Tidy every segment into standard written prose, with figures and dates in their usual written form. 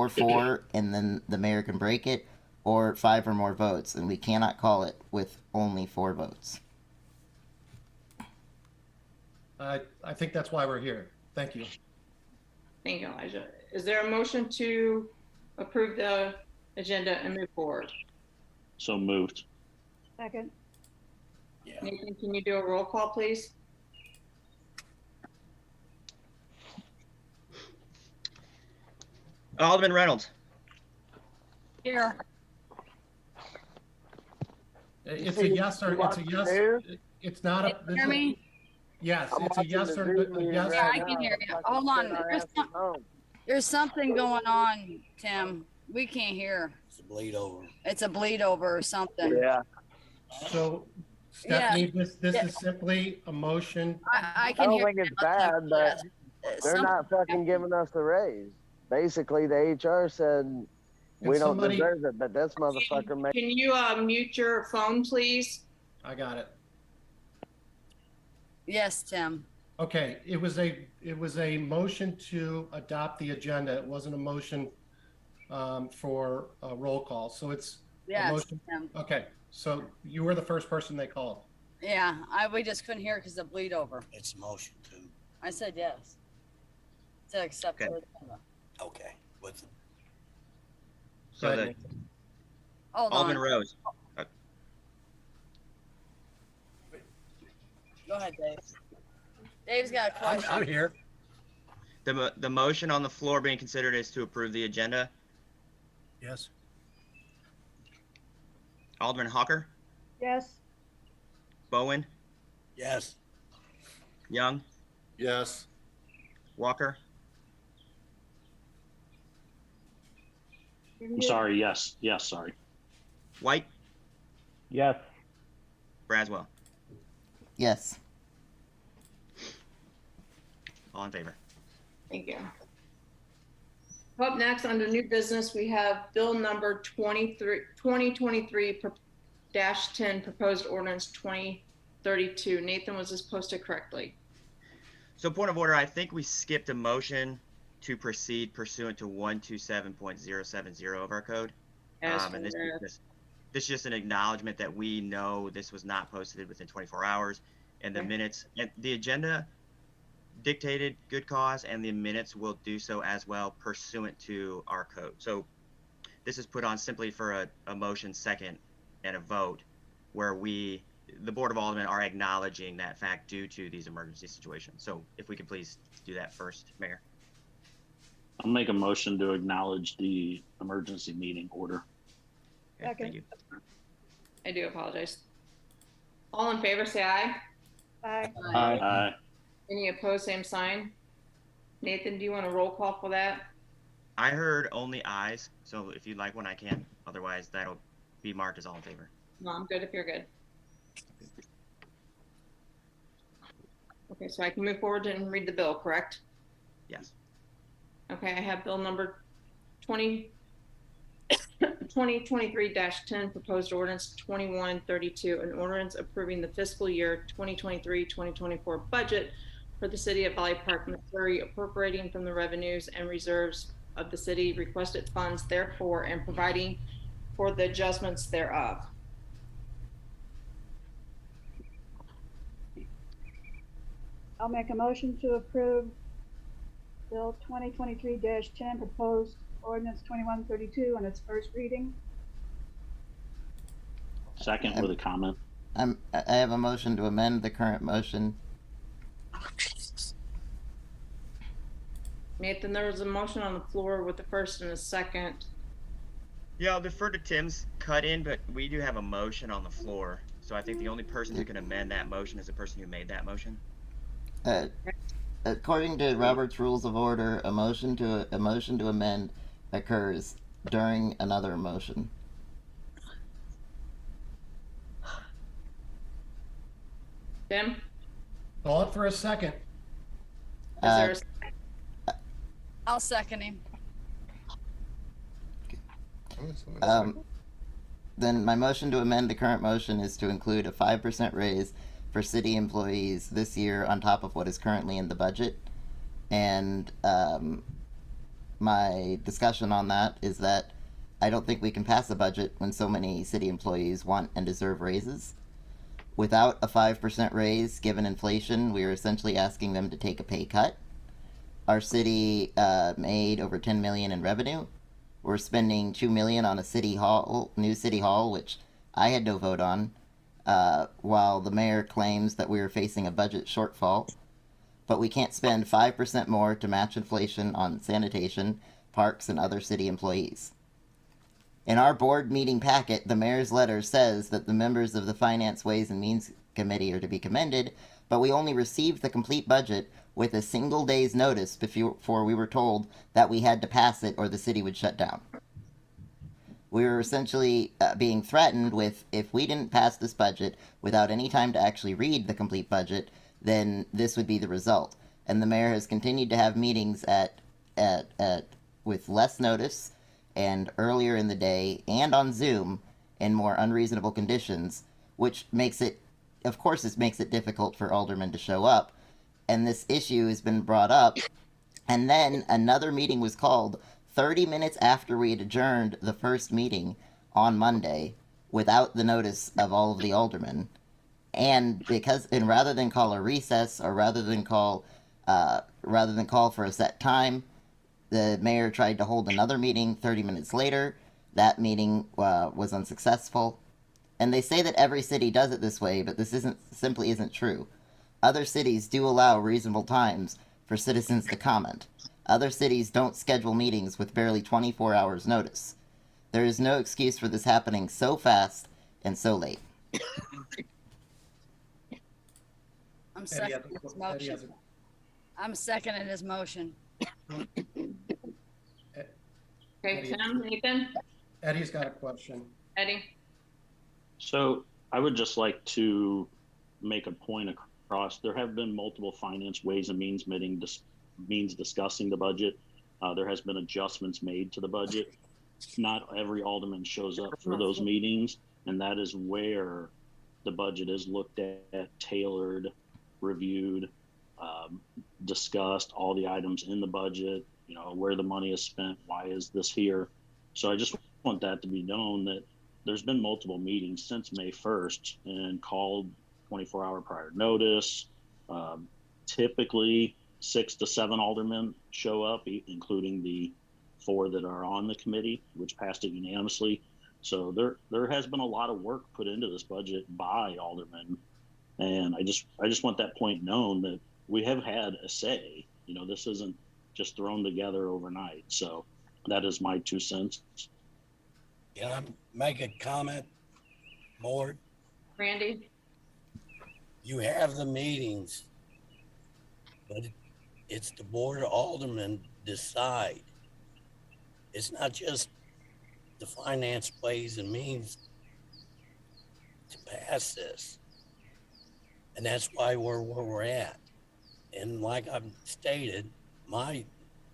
or 4 and then the mayor can break it, or 5 or more votes, and we cannot call it with only 4 votes. I think that's why we're here. Thank you. Thank you, Elijah. Is there a motion to approve the agenda and move forward? So moved. Second. Yeah. Nathan, can you do a roll call, please? Alderman Reynolds. Here. It's a yes or it's a yes. It's not a. Hear me? Yes, I'm it's a watching yes the or Zoom a meeting yes. Yeah, right I can now. hear you. If I Hold could on. send our There's, asses home. there's something going on, Tim. We can't hear. It's a bleed over. It's a bleed over or something. Yeah, So, Stephanie, this is simply a motion. I I can don't hear. think it's you now, bad, Tim. but Yes. they're Some- not fucking giving us the raise. Basically, the HR said we don't somebody- deserve it, but this motherfucker made. Can you mute your phone, please? I got it. Yes, Tim. Okay, it was a motion to adopt the agenda. It wasn't a motion for a roll call. So it's Yes, motion. Tim. Okay. So you were the first person they called. Yeah, we just couldn't hear because of bleed over. It's a motion to, I said yes. To accept Okay. the agenda. okay, with, So Go the ahead, Hold Alderman on. Rose. Go ahead, Dave. Dave's got a question. I'm here. The motion on the floor being considered is to approve the agenda. Yes. Alderman Hawker, Yes. Bowen, Yes. Young, Yes. Walker, I'm sorry. Yes. Yes. Sorry. White, Yes. Braswell. Yes. All in favor. Thank you. Up next, under new business, we have bill number 2023-10, proposed ordinance 2032. Nathan, was this posted correctly? So point of order, I think we skipped a motion to proceed pursuant to 127.070 of our code. And this is just an acknowledgement that we know this was not posted within 24 hours, and the Okay. minutes and the agenda dictated good cause, and the minutes will do so as well pursuant to our code. So this is put on simply for a motion second and a vote where the Board of Aldermen are acknowledging that fact due to these emergency situations. So if we could please do that first, Mayor. I'll make a motion to acknowledge the emergency meeting order. Okay, thank you. I do apologize. All in favor, say aye. Aye. Aye. Any opposed, same sign. Nathan, do you want a roll call for that? I heard only ayes, so if you'd like one, I can. Otherwise, that'll be marked as all in favor. No, I'm good if you're good. Okay, so I can move forward and read the bill, correct? Yes. Okay, I have bill number 2023-10, proposed ordinance 2132, an ordinance approving the fiscal year 2023-2024 budget for the city of Valley Park, Missouri, appropriating from the revenues and reserves of the city requested funds therefore and providing for the adjustments thereof. I'll make a motion to approve Bill 2023-10, proposed ordinance 2132 on its first reading. Second with a comment. I have a motion to amend the current motion. Nathan, there was a motion on the floor with the first and a second. Yeah, I'll defer to Tim's cut in, but we do have a motion on the floor. So I think the only person who can amend that motion is the person who made that motion. According to Robert's Rules of Order, a motion to amend occurs during another motion. Tim, Call it for a second. is there a I'll second him. Then my motion to amend the current motion is to include a 5% raise for city employees this year on top of what is currently in the budget, and my discussion on that is that I don't think we can pass a budget when so many city employees want and deserve raises. Without a 5% raise, given inflation, we are essentially asking them to take a pay cut. Our city made over 10 million in revenue. We're spending 2 million on a new city hall, which I had no vote on, while the mayor claims that we are facing a budget shortfall. But we can't spend 5% more to match inflation on sanitation, parks, and other city employees. In our board meeting packet, the mayor's letter says that the members of the Finance, Ways, and Means Committee are to be commended, but we only received the complete budget with a single day's notice before we were told that we had to pass it or the city would shut down. We were essentially being threatened with, if we didn't pass this budget without any time to actually read the complete budget, then this would be the result. And the mayor has continued to have meetings with less notice and earlier in the day and on Zoom in more unreasonable conditions, which makes it, of course, this makes it difficult for aldermen to show up. And this issue has been brought up. And then another meeting was called 30 minutes after we had adjourned the first meeting on Monday without the notice of all of the aldermen. And rather than call a recess or rather than call for a set time, the mayor tried to hold another meeting 30 minutes later. That meeting was unsuccessful. And they say that every city does it this way, but this simply isn't true. Other cities do allow reasonable times for citizens to comment. Other cities don't schedule meetings with barely 24 hours notice. There is no excuse for this happening so fast and so late. I'm Eddie has seconding his a- Eddie has motion. I'm seconding his motion. Okay, Tim, Nathan, Eddie's got a question. Eddie? So I would just like to make a point across. There have been multiple finance, ways, and means means discussing the budget. There has been adjustments made to the budget. Not every alderman shows up for those meetings, and that is where the budget is looked at, tailored, reviewed, discussed, all the items in the budget, where the money is spent, why is this here. So I just want that to be known that there's been multiple meetings since May 1st and called 24-hour prior notice. Typically 6 to 7 aldermen show up, including the 4 that are on the committee, which passed it unanimously. So there has been a lot of work put into this budget by aldermen. And I just want that point known that we have had a say. This isn't just thrown together overnight. So that is my 2 cents. Can I make a comment, board? Randy? You have the meetings, but it's the board of aldermen decide. It's not just the finance, ways, and means to pass this. And that's why we're where we're at. And like I've stated, my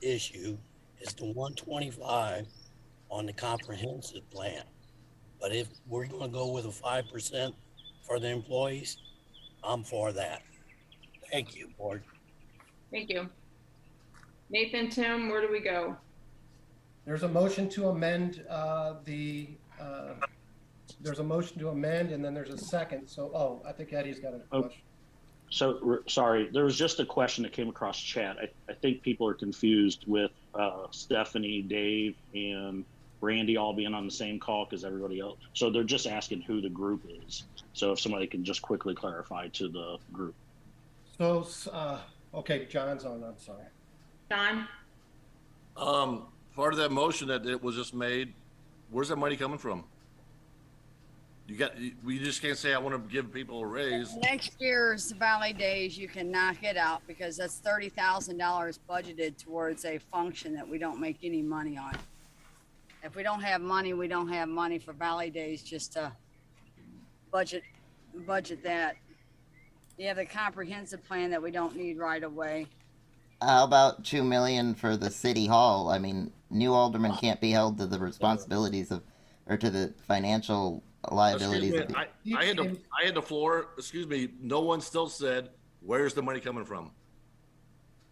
issue is the 125 on the comprehensive plan. But if we're going to go with a 5% for the employees, I'm for that. Thank you, board. Thank you. Nathan, Tim, where do we go? There's a motion to amend there's a motion to amend and then there's a second. So, I think Eddie's got a question. So sorry, there was just a question that came across chat. I think people are confused with Stephanie, Dave, and Randy all being on the same call because everybody else. So they're just asking who the group is. So if somebody can just quickly clarify to the group. So, okay, John's on, I'm sorry. John? Part of that motion that it was just made, where's that money coming from? We just can't say I want to give people a raise. Next year's Valley Days, you can knock it out because that's $30,000 budgeted towards a function that we don't make any money on. If we don't have money, we don't have money for Valley Days, just to budget that. You have the comprehensive plan that we don't need right away. How about 2 million for the city hall? I mean, new aldermen can't be held to the responsibilities or to the financial liabilities. I had the floor. Excuse me. No one still said, where's the money coming from?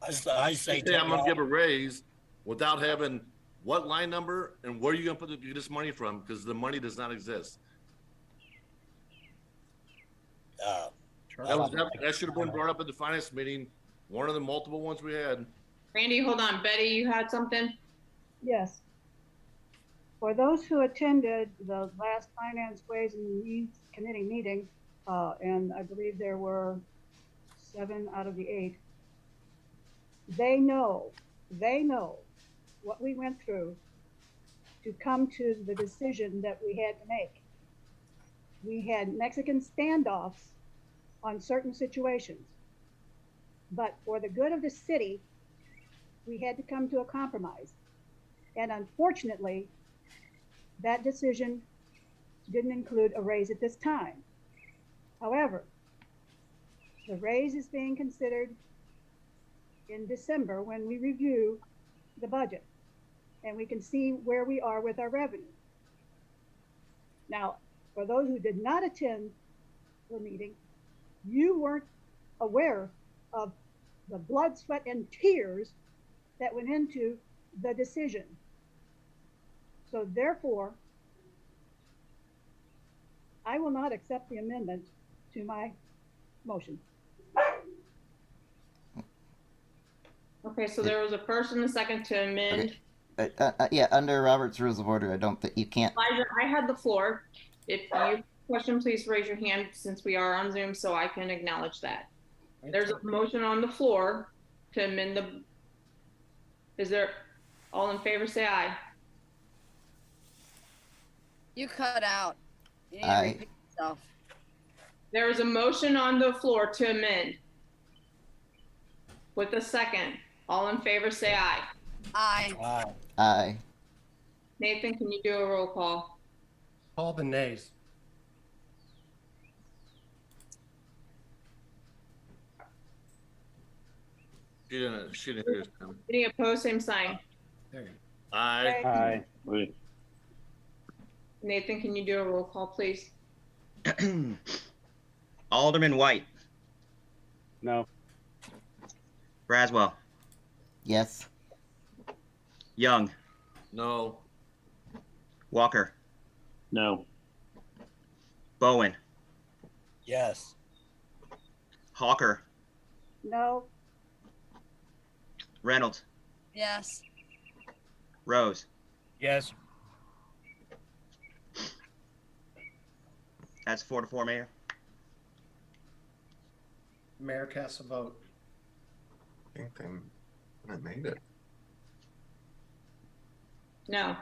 I say I'm going to give a raise. without having what line number and where you gonna get this money from, because the money does not exist. That should have been brought up at the finance meeting, one of the multiple ones we had. Randy, hold on. Betty, you had something? Yes. For those who attended the last Finance Ways and Means Committee meeting, and I believe there were 7 out of the 8, they know what we went through to come to the decision that we had to make. We had Mexican standoffs on certain situations, but for the good of the city, we had to come to a compromise. And unfortunately, that decision didn't include a raise at this time. However, the raise is being considered in December when we review the budget and we can see where we are with our revenue. Now, for those who did not attend the meeting, you weren't aware of the blood, sweat, and tears that went into the decision. So therefore, I will not accept the amendment to my motion. Okay, so there was a first and a second to amend. Okay. Yeah, under Robert's Rules of Order, I don't think you can't. Elijah, I had the floor. If you have a question, please raise your hand since we are on Zoom so I can acknowledge that. There's a motion on the floor to amend the, is there, all in favor, say aye. You cut out. You need to Aye. repeat yourself. There is a motion on the floor to amend. With a second, all in favor, say aye. Aye. Aye. Nathan, can you do a roll call? Call the nays. She didn't hear us. Any opposed, same sign. There you Aye. Wait, Nathan, can you do a roll call, please? Alderman White, No. Braswell, Yes. Young, No. Walker, no. Bowen, Yes. Hawker, No. Reynolds, Yes. Rose. Yes. That's 4-4, Mayor. Mayor casts a vote. I think I made it. No.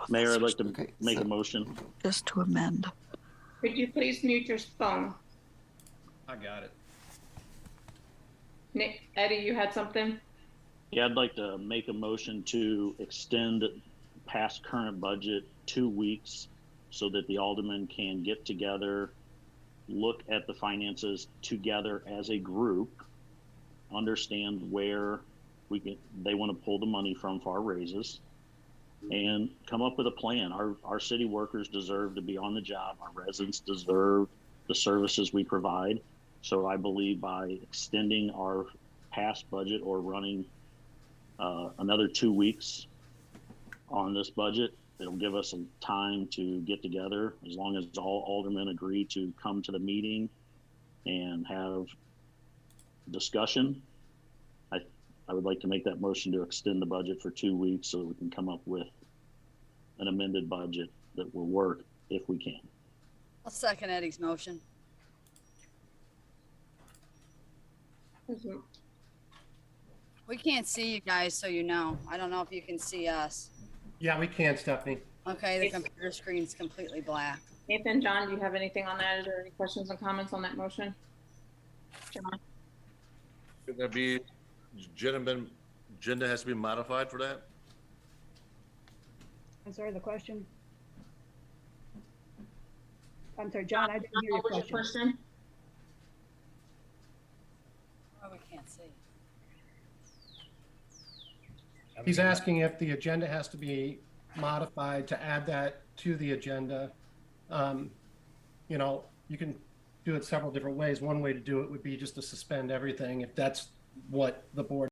Mayor, I'd like to Okay, make so- a motion. Just to amend. Could you please mute your phone? I got it. Eddie, you had something? Yeah, I'd like to make a motion to extend past current budget 2 weeks so that the aldermen can get together, look at the finances together as a group, understand where they want to pull the money from for our raises, and come up with a plan. Our city workers deserve to be on the job. Our residents deserve the services we provide. So I believe by extending our past budget or running another 2 weeks on this budget, it'll give us some time to get together, as long as all aldermen agree to come to the meeting and have discussion. I would like to make that motion to extend the budget for 2 weeks so that we can come up with an amended budget that will work if we can. I'll second Eddie's motion. We can't see you guys, so you know. I don't know if you can see us. Yeah, we can, Stephanie. Okay, the computer screen's completely black. Nathan, John, do you have anything on that? Is there any questions or comments on that motion? John? Could that be, agenda has to be modified for that? I'm sorry, the question. I'm sorry, John, I didn't hear your What was question. Oh, we can't see. He's asking if the agenda has to be modified to add that to the agenda. You know, you can do it several different ways. One way to do it would be just to suspend everything if that's what the board